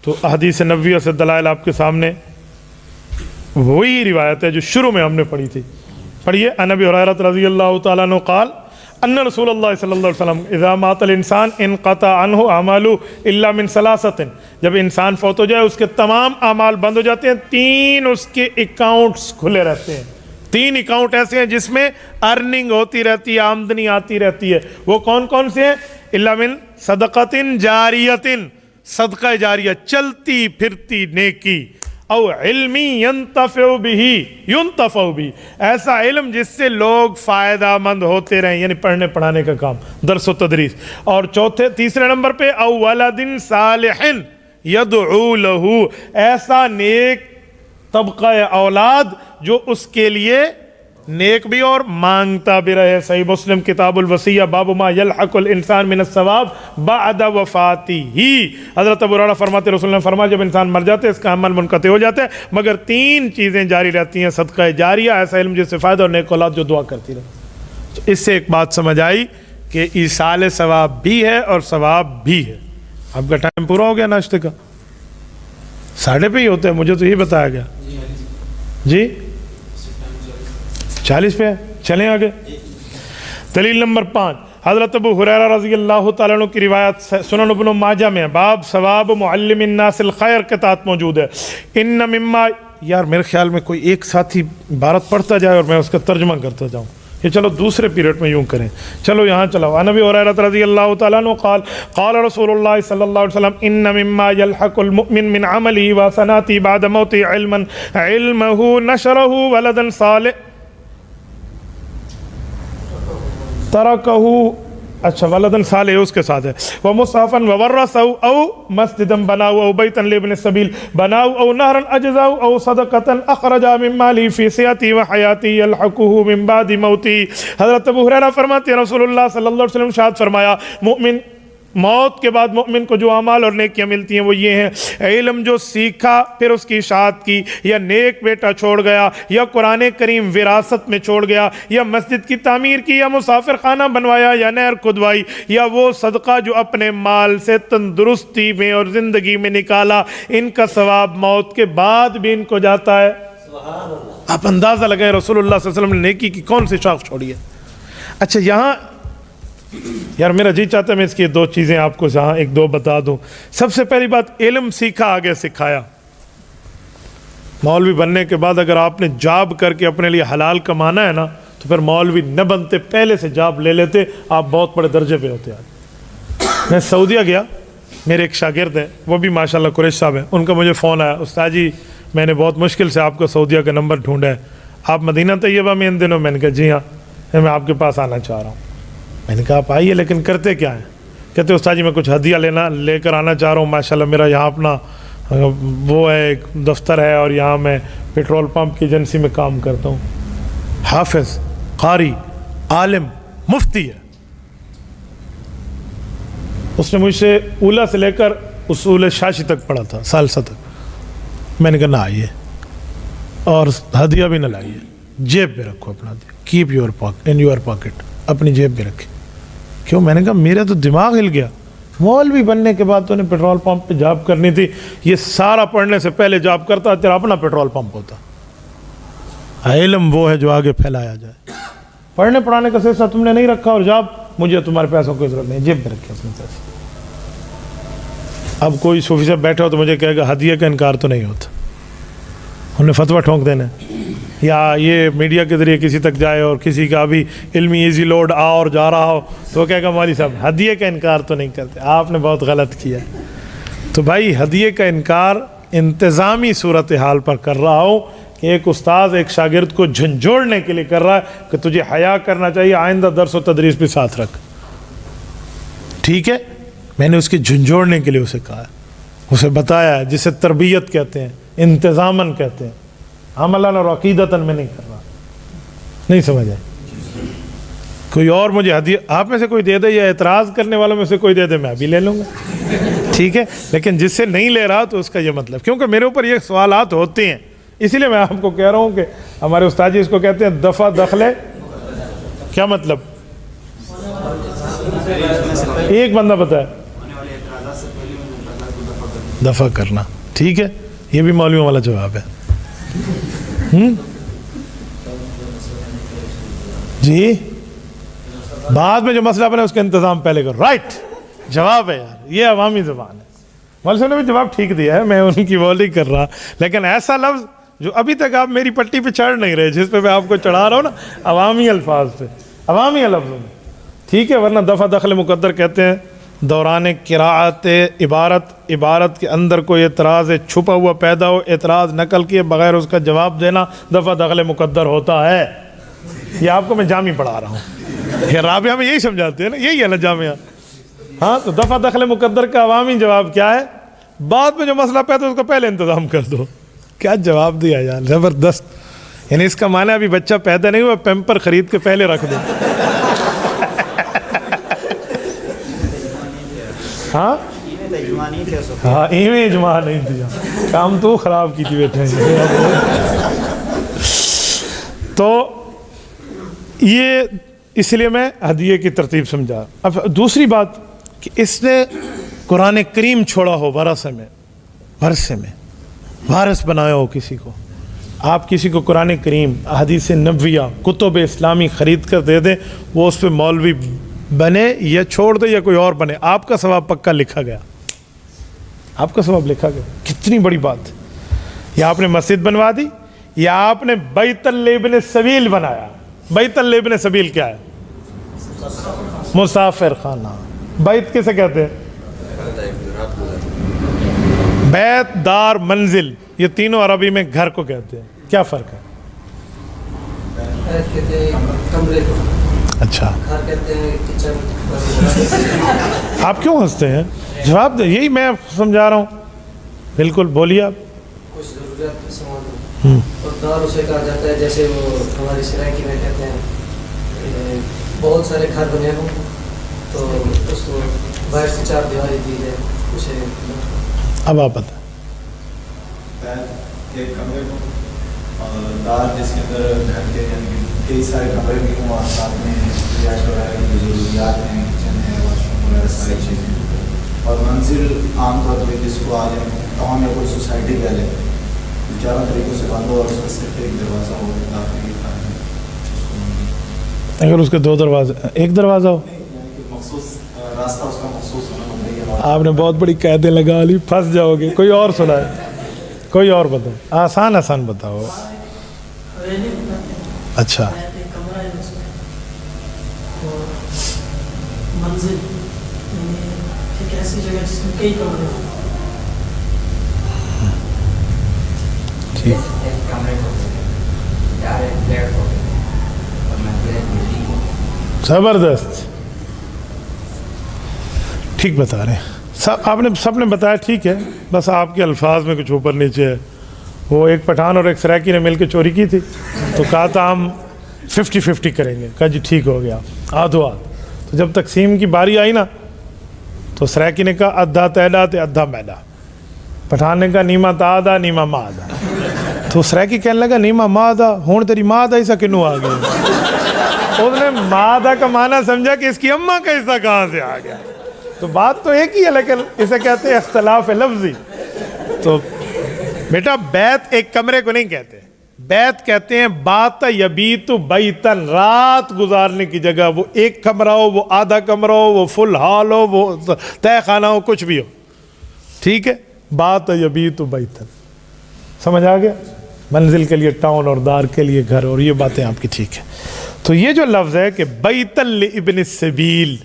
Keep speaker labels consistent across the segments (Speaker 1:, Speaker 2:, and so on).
Speaker 1: تو احادیث نبویہ سے دلائل آپ کے سامنے وہی روایت ہے جو شروع میں ہم نے پڑھی تھی. پڑھیے. عن ابی ہریرہ رضی اللہ تعالیٰ عنہ قال ان رسول اللہ صلی اللہ علیہ وسلم اذا مات الانسان انقطع عنہ اعمالہ الا من ثلاثۃ، جب انسان فوت ہو جائے اس کے تمام اعمال بند ہو جاتے ہیں، 3 اس کے اکاؤنٹس کھلے رہتے ہیں. 3 اکاؤنٹ ایسے ہیں جس میں ارننگ ہوتی رہتی ہے، آمدنی آتی رہتی ہے. وہ کون کون سے ہیں؟ الا من صدقۃ جاریۃ، صدقہ جاریہ، چلتی پھرتی نیکی، او علمی ینتفع بھی، ایسا علم جس سے لوگ فائدہ مند ہوتے رہیں، یعنی پڑھنے پڑھانے کا کام، درس و تدریس. اور تیسرے نمبر پہ او ولد صالح یدعو لہ، ایسا نیک طبقہ اولاد جو اس کے لیے نیک بھی اور مانگتا بھی رہے. صحیح مسلم کتاب الوصیہ باب ما یلحق الانسان من الثواب بعد وفاتہ. حضرت ابو ہریرہ فرماتے رسول اللہ نے فرمایا جب انسان مر جاتے ہے اس کا عمل منقطع ہو جاتا ہے مگر 3 چیزیں جاری رہتی ہیں: صدقہ جاریہ، ایسا علم جس سے فائدہ، اور نیک اولاد جو دعا کرتی رہے. اس سے ایک بات سمجھ آئی کہ ایصال ثواب بھی ہے اور ثواب بھی ہے. آپ کا ٹائم پورا ہو گیا ناشتے کا؟ 12:30 پہ ہی ہوتا ہے، مجھے تو یہ بتایا گیا. جی 40 پہ ہے. چلیں آگے. دلیل نمبر 5 حضرت ابو ہریرہ رضی اللہ تعالیٰ عنہ کی روایت سنن ابن ماجہ میں، باب ثواب معلم الناس الخیر کے تحت موجود ہے. ان مما، یار میرے خیال میں کوئی ایک ساتھی عبارت پڑھتا جائے اور میں اس کا ترجمہ کرتا جاؤں. یہ چلو دوسرے پیریڈ میں یوں کریں. چلو یہاں چلاؤ. عن ابی ہریرہ رضی اللہ تعالیٰ عنہ قال قال رسول اللہ صلی اللہ علیہ وسلم ان مما يلحق المؤمن من عمله وحسناته بعد موته علمه نشره ولدا صالح ترکہ، اچھا ولدن صالح اس کے ساتھ ہے، ومصحفا وورثہ او مسجدا بناؤ او بیتا لابن السبیل بناؤ او نہرا اجزاؤ او صدقتا اخرجا من مالی فی صحتی و حیاتی یلحقہ من بعد موتی. حضرت ابو ہریرہ فرماتے ہیں رسول اللہ صلی اللہ علیہ وسلم ارشاد فرمایا مومن موت کے بعد مومن کو جو اعمال اور نیکیاں ملتی ہیں وہ یہ ہیں: علم جو سیکھا پھر اس کی اشاعت کی، یا نیک بیٹا چھوڑ گیا، یا قرآن کریم وراثت میں چھوڑ گیا، یا مسجد کی تعمیر کی، یا مسافر خانہ بنوایا، یا نہر کھدوائی، یا وہ صدقہ جو اپنے مال سے تندرستی میں اور زندگی میں نکالا. ان کا ثواب موت کے بعد بھی ان کو جاتا ہے. آپ اندازہ لگائیں رسول اللہ صلی اللہ علیہ وسلم نے نیکی کی کون سی شاخ چھوڑی ہے. اچھا یہاں یار میرا جی چاہتا ہے میں اس کی 2 چیزیں آپ کو جہاں 1-2 بتا دوں. سب سے پہلی بات، علم سیکھا آگے سکھایا. مولوی بننے کے بعد اگر آپ نے جاب کر کے اپنے لیے حلال کمانا ہے نا تو پھر مولوی نہ بنتے، پہلے سے جاب لے لیتے، آپ بہت بڑے درجے پہ ہوتے. آج میں سعودیہ گیا، میرے ایک شاگرد ہیں، وہ بھی ماشاءاللہ قریش صاحب ہیں. ان کا مجھے فون آیا، استاد جی میں نے بہت مشکل سے آپ کو سعودیہ کا نمبر ڈھونڈا ہے، آپ مدینہ طیبہ میں ان دنوں؟ میں نے کہا جی ہاں، میں آپ کے پاس آنا چاہ رہا ہوں. میں نے کہا آپ آئیے، لیکن کرتے کیا ہیں؟ کہتے استاد جی میں کچھ ہدیہ لے کر آنا چاہ رہا ہوں. ماشاءاللہ میرا یہاں اپنا وہ ہے، ایک دفتر ہے، اور یہاں میں پیٹرول پمپ کی ایجنسی میں کام کرتا ہوں. حافظ، قاری، عالم، مفتی ہے. اس نے مجھ سے اولا سے لے کر اصول شاشی تک پڑھا تھا، ثالثہ تک. میں نے کہا نہ آئیے اور ہدیہ بھی نہ لائیے، جیب پہ رکھو اپنا ہدیہ. Keep your in your pocket, اپنی جیب میں رکھے. کیوں؟ میں نے کہا میرا تو دماغ ہل گیا. مولوی بننے کے بعد تو نے پیٹرول پمپ پہ جاب کرنی تھی، یہ سارا پڑھنے سے پہلے جاب کرتا، تیرا اپنا پیٹرول پمپ ہوتا. علم وہ ہے جو آگے پھیلایا جائے. پڑھنے پڑھانے کا سلسلہ تم نے نہیں رکھا، اور جاب مجھے تمہارے پیسوں کی ضرورت نہیں، جیب میں رکھے اپنے پیسے. اب کوئی صوفی صاحب بیٹھا ہو تو مجھے کہے گا ہدیہ کا انکار تو نہیں ہوتا، انہوں نے فتویٰ ٹھونک دینا. یا یہ میڈیا کے ذریعے کسی تک جائے اور کسی کا بھی علمی ایزی لوڈ اور جا رہا ہو تو وہ کہے گا مولوی صاحب ہدیے کا انکار تو نہیں کرتے، آپ نے بہت غلط کیا. تو بھائی ہدیے کا انکار انتظامی صورتحال پر کر رہا ہوں کہ ایک استاذ ایک شاگرد کو جھنجھوڑنے کے لیے کر رہا ہے کہ تجھے حیا کرنا چاہیے، آئندہ درس و تدریس بھی ساتھ رکھ. ٹھیک ہے، میں نے اس کے جھنجھوڑنے کے لیے اسے کہا ہے، اسے بتایا ہے، جسے تربیت کہتے ہیں، انتظاماً کہتے ہیں، عملاً اور عقیدتاً میں نہیں کر رہا. نہیں سمجھ آئے؟ کوئی اور مجھے ہدیہ آپ میں سے کوئی دے دے، یا اعتراض کرنے والوں میں سے کوئی دے دے، میں ابھی لے لوں گا. ٹھیک ہے، لیکن جس سے نہیں لے رہا تو اس کا یہ مطلب، کیونکہ میرے اوپر یہ سوالات ہوتے ہیں، اسی لیے میں آپ کو کہہ رہا ہوں کہ ہمارے استاد جی اس کو کہتے ہیں دفع دخلے. کیا مطلب؟ ایک بندہ بتائے. دفع کرنا. ٹھیک ہے, یہ بھی مولویوں والا جواب ہے. جی بعد میں جو مسئلہ بنے اس کا انتظام پہلے کرو. رائٹ جواب ہے یار, یہ عوامی زبان ہے. مولوی صاحب نے بھی جواب ٹھیک دیا ہے, میں ان کی وہ نہیں کر رہا, لیکن ایسا لفظ جو ابھی تک آپ میری پٹی پہ چڑھ نہیں رہے, جس پہ میں آپ کو چڑھا رہا ہوں نا, عوامی الفاظ پہ, عوامی لفظوں میں. ٹھیک ہے, ورنہ دفع دخل مقدر کہتے ہیں دوران قراءت عبارت کے اندر کوئی اعتراض چھپا ہوا پیدا ہو, اعتراض نقل کیے بغیر اس کا جواب دینا دفع دخل مقدر ہوتا ہے. یہ آپ کو میں جامع پڑھا رہا ہوں, یہ رابعہ میں یہی سمجھاتے ہیں نا, یہی ہے نا جامعہ. ہاں تو دفع دخل مقدر کا عوامی جواب کیا ہے؟ بعد میں جو مسئلہ پیدا ہے اس کا پہلے انتظام کر دو. کیا جواب دیا یار, زبردست. یعنی اس کا معنی ابھی بچہ پیدا نہیں ہوا, پیمپر خرید کے پہلے رکھ دو. ہاں ہاں ایویں اجماع نہیں دیا, کام تو خراب کی تھی بیٹھے. تو یہ اس لیے میں ہدیے کی ترتیب سمجھا. اب دوسری بات کہ اس نے قرآن کریم چھوڑا ہو ورثے میں وارث بنایا ہو کسی کو. آپ کسی کو قرآن کریم, احادیث نبویہ, کتب اسلامی خرید کر دے دیں, وہ اس پہ مولوی بنے یا چھوڑ دے یا کوئی اور بنے, آپ کا ثواب پکا لکھا گیا, آپ کا ثواب لکھا گیا. کتنی بڑی بات. یا آپ نے مسجد بنوا دی, یا آپ نے بیت الابن سبیل بنایا. بیت الابن سبیل کیا ہے؟ مسافر خانہ. بیت کسے کہتے ہیں؟ بیت, دار, منزل, یہ تینوں عربی میں گھر کو کہتے ہیں. کیا فرق ہے؟ اچھا آپ کیوں ہنستے ہیں؟ جواب دیں, یہی میں سمجھا رہا ہوں. بالکل بولیے آپ.
Speaker 2: کچھ ضروریات سامان اور دار اسے کہا جاتا ہے, جیسے وہ ہماری سرائکی میں کہتے ہیں بہت سارے گھر بنے ہوں تو اس کو باہر سے چار دیواری دی جائے اسے.
Speaker 1: اب آپ بتائیں.
Speaker 3: ایک کمرے کو دار جس کے اندر گھر کے یعنی کئی سارے کمرے بھی ہوں, اور ساتھ میں رہائش وغیرہ کی ضروریات ہیں, کچن ہے, واش روم وغیرہ ساری چیزیں. اور منزل عام طور پہ جس کو آج ٹاؤن یا کوئی سوسائٹی کہہ لیں, چاروں طریقوں سے بند ہو اور اس کا صرف ایک دروازہ ہو داخلے کا.
Speaker 1: اگر اس کے دو دروازے, ایک دروازہ ہو,
Speaker 3: یعنی کہ مخصوص راستہ اس کا مخصوص ہونا ہوتا ہے.
Speaker 1: آپ نے بہت بڑی قیدیں لگا لی, پھنس جاؤ گے. کوئی اور سنائے, کوئی اور بتاؤ, آسان بتاؤ. اچھا
Speaker 2: منزل ایک ایسی جگہ جس میں کئی کمرے ہوں.
Speaker 1: ٹھیک, زبردست, ٹھیک بتا رہے ہیں. آپ نے سب نے بتایا ٹھیک ہے, بس آپ کے الفاظ میں کچھ اوپر نیچے ہے. وہ ایک پٹھان اور ایک سرائکی نے مل کے چوری کی تھی, تو کہا تھا ہم 50-50 کریں گے. کہا جی ٹھیک ہو گیا, آدھو آدھ. تو جب تقسیم کی باری آئی نا, تو سرائکی نے کہا ادھا تیلا تے ادھا میلا. پٹھان نے کہا نیما تا آدھا نیما ماں آدھا. تو سرائکی کہنے لگا نیما ماں آدھا, ہون تیری ماں آدھا حصہ کنوں آ گیا. اس نے ماں آدھا کا معنی سمجھا کہ اس کی اماں کا حصہ کہاں سے آ گیا. تو بات تو ایک ہی ہے, لیکن اسے کہتے ہیں اختلاف لفظی. تو بیٹا بیت ایک کمرے کو نہیں کہتے, بیت کہتے ہیں بات یبیت بیتن, رات گزارنے کی جگہ. وہ ایک کمرہ ہو, وہ آدھا کمرہ ہو, وہ فل ہال ہو, وہ تہ خانہ ہو, کچھ بھی ہو. ٹھیک ہے, بات یبیت بیتن. سمجھ آ گیا؟ منزل کے لیے ٹاؤن اور دار کے لیے گھر, اور یہ باتیں آپ کی ٹھیک ہے. تو یہ جو لفظ ہے کہ بیت لابن السبیل,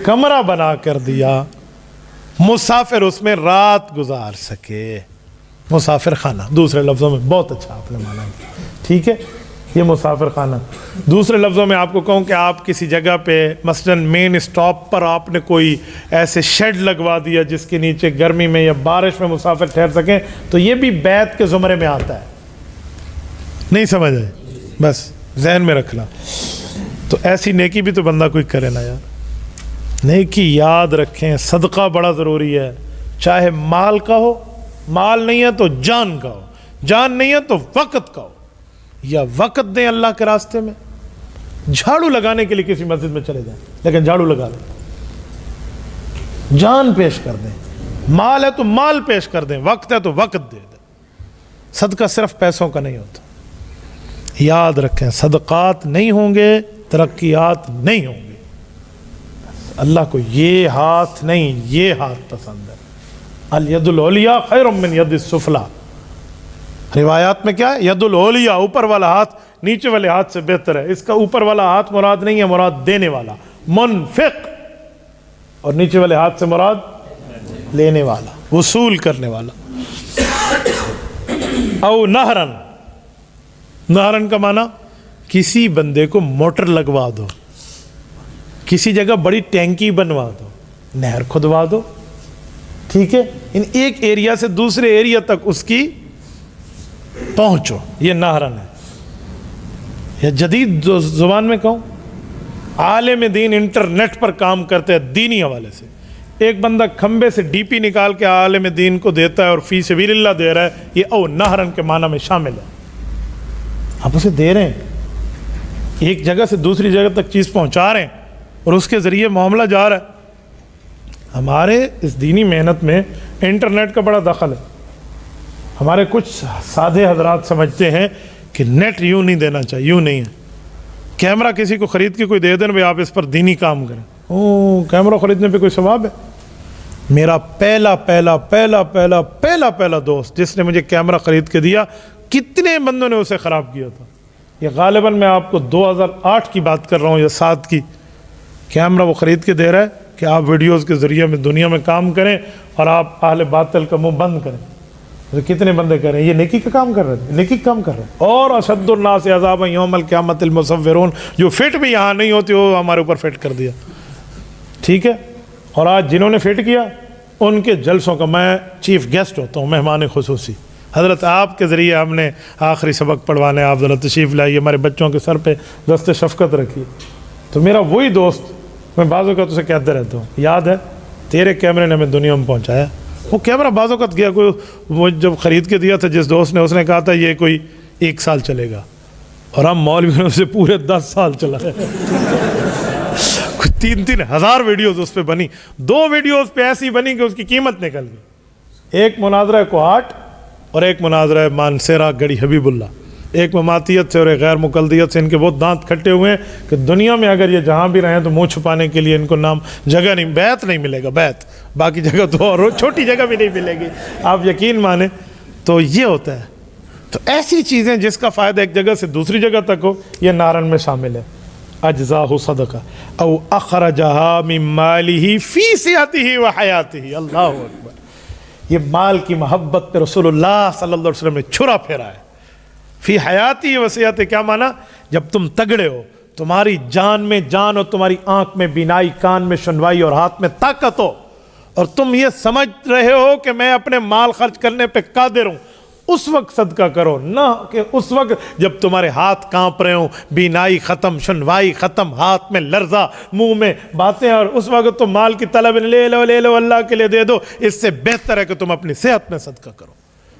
Speaker 1: کمرہ بنا کر دیا, مسافر اس میں رات گزار سکے. مسافر خانہ دوسرے لفظوں میں, بہت اچھا آپ نے مانا. ٹھیک ہے, یہ مسافر خانہ. دوسرے لفظوں میں آپ کو کہوں کہ آپ کسی جگہ پہ مثلاً مین اسٹاپ پر آپ نے کوئی ایسے شیڈ لگوا دیا جس کے نیچے گرمی میں یا بارش میں مسافر ٹھہر سکیں, تو یہ بھی بیت کے زمرے میں آتا ہے. نہیں سمجھ آئے؟ بس ذہن میں رکھنا. تو ایسی نیکی بھی تو بندہ کوئی کرے نا یار. نیکی یاد رکھیں, صدقہ بڑا ضروری ہے, چاہے مال کا ہو, مال نہیں ہے تو جان کا ہو, جان نہیں ہے تو وقت کا ہو. یا وقت دیں اللہ کے راستے میں, جھاڑو لگانے کے لیے کسی مسجد میں چلے جائیں, لیکن جھاڑو لگا لیں, جان پیش کر دیں. مال ہے تو مال پیش کر دیں, وقت ہے تو وقت دے دیں. صدقہ صرف پیسوں کا نہیں ہوتا. یاد رکھیں, صدقات نہیں ہوں گے ترقیات نہیں ہوں گے. اللہ کو یہ ہاتھ نہیں, یہ ہاتھ پسند ہے. الید العلیٰ خیر من ید السفلیٰ. روایات میں کیا ہے؟ ید العلیٰ, اوپر والا ہاتھ نیچے والے ہاتھ سے بہتر ہے. اس کا اوپر والا ہاتھ مراد نہیں ہے, مراد دینے والا منفق, اور نیچے والے ہاتھ سے مراد لینے والا, وصول کرنے والا. او نہرن, نہرن کا معنی کسی بندے کو موٹر لگوا دو, کسی جگہ بڑی ٹینکی بنوا دو, نہر کھدوا دو, ٹھیک ہے, ان ایک ایریا سے دوسرے ایریا تک اس کی پہنچو, یہ نہرن ہے. یا جدید زبان میں کہوں, عالم دین انٹرنیٹ پر کام کرتے ہیں دینی حوالے سے. ایک بندہ کھمبے سے ڈی پی نکال کے عالم دین کو دیتا ہے اور فی سبیل اللہ دے رہا ہے, یہ او نہرن کے معنی میں شامل ہے. آپ اسے دے رہے ہیں, ایک جگہ سے دوسری جگہ تک چیز پہنچا رہے ہیں, اور اس کے ذریعے معاملہ جا رہا ہے. ہمارے اس دینی محنت میں انٹرنیٹ کا بڑا دخل ہے. ہمارے کچھ سادھے حضرات سمجھتے ہیں کہ نیٹ یوں نہیں دینا چاہیے, یوں نہیں ہے. کیمرہ کسی کو خرید کے کوئی دے دیں بھائی آپ اس پر دینی کام کریں, کیمرہ خریدنے پہ کوئی ثواب ہے؟ میرا پہلا دوست جس نے مجھے کیمرہ خرید کے دیا, کتنے بندوں نے اسے خراب کیا تھا. یہ غالباً میں آپ کو 2008 کی بات کر رہا ہوں یا 7 کی. کیمرہ وہ خرید کے دے رہا ہے کہ آپ ویڈیوز کے ذریعے میں دنیا میں کام کریں اور آپ اہل باطل کا منہ بند کریں. کتنے بندے کر رہے ہیں یہ نیکی کا کام کر رہے ہیں, نیکی کا کام کر رہے ہیں. اور اشد الناس عذابا یوم القیامت المصورون, جو فٹ بھی یہاں نہیں ہوتی وہ ہمارے اوپر فٹ کر دیا, ٹھیک ہے. اور آج جنہوں نے فٹ کیا ان کے جلسوں کا میں چیف گیسٹ ہوتا ہوں, مہمان خصوصی. حضرت آپ کے ذریعے ہم نے آخری سبق پڑھوانے, آپ ذرا تشریف لائیے, ہمارے بچوں کے سر پہ دست شفقت رکھیے. تو میرا وہی دوست, میں بعض اوقات اسے کہتا رہتا ہوں, یاد ہے تیرے کیمرے نے ہمیں دنیا میں پہنچایا. وہ کیمرہ بعض اوقات گیا, کوئی وہ جب خرید کے دیا تھا جس دوست نے, اس نے کہا تھا یہ کوئی 1 سال چلے گا, اور ہم مولویوں سے پورے 10 سال چلا ہے. 3-3 ہزار ویڈیوز اس پہ بنی. 2 ویڈیوز پہ ایسی بنی کہ اس کی قیمت نکل گئی. ایک مناظرہ کوہاٹ اور ایک مناظرہ مانسیرا گڑی حبیب اللہ. ایک مماتیت سے اور ایک غیر مقلدیت سے. ان کے بہت دانت کھٹے ہوئے ہیں کہ دنیا میں اگر یہ جہاں بھی رہیں تو منہ چھپانے کے لیے ان کو نام جگہ نہیں, بیت نہیں ملے گا, بیت, باقی جگہ تو اور چھوٹی جگہ بھی نہیں ملے گی, آپ یقین مانیں. تو یہ ہوتا ہے. تو ایسی چیزیں جس کا فائدہ ایک جگہ سے دوسری جگہ تک ہو, یہ نارن میں شامل ہے. اجزاہ صدقہ او اخرجہا من مالہ فی صحتہ و حیاتہ. اللہ اکبر. یہ مال کی محبت پہ رسول اللہ صلی اللہ علیہ وسلم نے چھرا پھیرا ہے. فی حیاتی و صحت, کیا مانا؟ جب تم تگڑے ہو, تمہاری جان میں جان ہو, تمہاری آنکھ میں بینائی, کان میں سنوائی اور ہاتھ میں طاقت ہو, اور تم یہ سمجھ رہے ہو کہ میں اپنے مال خرچ کرنے پہ قادر ہوں, اس وقت صدقہ کرو, نہ کہ اس وقت جب تمہارے ہاتھ کانپ رہے ہوں, بینائی ختم, سنوائی ختم, ہاتھ میں لرزہ, منہ میں باتیں, اور اس وقت تم مال کی طلب لے لو اللہ کے لیے دے دو. اس سے بہتر ہے کہ تم اپنی صحت میں صدقہ کرو.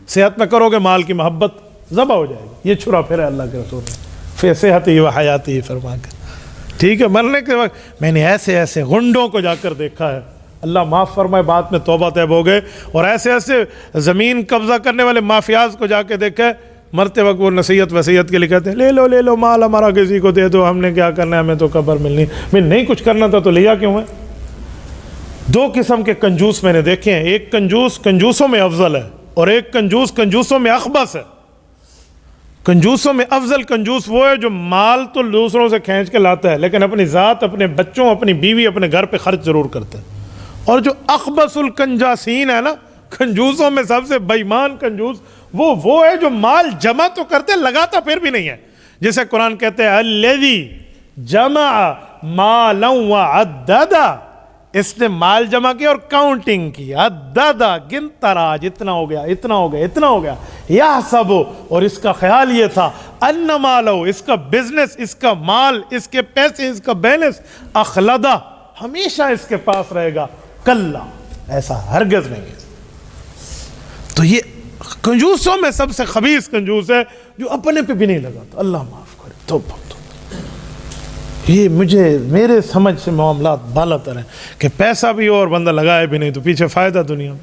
Speaker 1: صحت میں کرو گے مال کی محبت ذبح ہو جائے گی. یہ چھرا پھیرا اللہ کے رسول نے فی صحتی و حیاتی فرما کر, ٹھیک ہے. مرنے کے وقت میں نے ایسے غنڈوں کو جا کر دیکھا ہے, اللہ معاف فرمائے, بات میں توبہ طیب ہو گئے, اور ایسے زمین قبضہ کرنے والے مافیاز کو جا کے دیکھا ہے, مرتے وقت وہ نصیحت وصیت کے لیے کہتے ہیں لے لو مال ہمارا کسی کو دے دو, ہم نے کیا کرنا ہے, ہمیں تو قبر ملنی, میں نہیں کچھ کرنا تھا تو لیا کیوں ہے. 2 قسم کے کنجوس میں نے دیکھے ہیں. ایک کنجوس کنجوسوں میں افضل ہے, اور ایک کنجوس کنجوسوں میں اخبث ہے. کنجوسوں میں افضل کنجوس وہ ہے جو مال تو دوسروں سے کھینچ کے لاتا ہے, لیکن اپنی ذات, اپنے بچوں, اپنی بیوی, اپنے گھر پہ خرچ ضرور کرتا ہے. اور جو اخبث الکنجاسین ہے نا, کنجوسوں میں سب سے بے ایمان کنجوس وہ ہے جو مال جمع تو کرتے, لگاتا پھر بھی نہیں ہے. جسے قرآن کہتے ہیں الذی جمع مالا وعددا, اس نے مال جمع کیا اور کاؤنٹنگ کی, عددا, گنتا رہا, اتنا ہو گیا, اتنا ہو گیا, اتنا ہو گیا. یحسب, اور اس کا خیال یہ تھا, ان مالو, اس کا بزنس, اس کا مال, اس کے پیسے, اس کا بیلنس, اخلدا, ہمیشہ اس کے پاس رہے گا. کلا, ایسا ہرگز نہیں ہے. تو یہ کنجوسوں میں سب سے خبیث کنجوس ہے جو اپنے پہ بھی نہیں لگاتا. اللہ معاف کرے. توبہ. یہ میرے سمجھ سے معاملات بالا تر ہیں کہ پیسہ بھی ہو اور بندہ لگائے بھی نہیں, تو پیچھے فائدہ دنیا میں.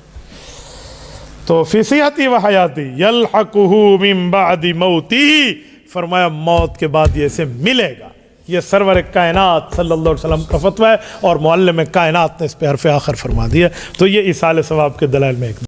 Speaker 1: تو فی صحتی و حیاتی یلحقہ من بعد موتی، فرمایا موت کے بعد یہ اسے ملے گا. یہ سرور کائنات صلی اللہ علیہ وسلم کا فتویٰ ہے اور معلم کائنات نے اس پہ حرف آخر فرما دیا. تو یہ ایصال ثواب کے دلائل میں ایک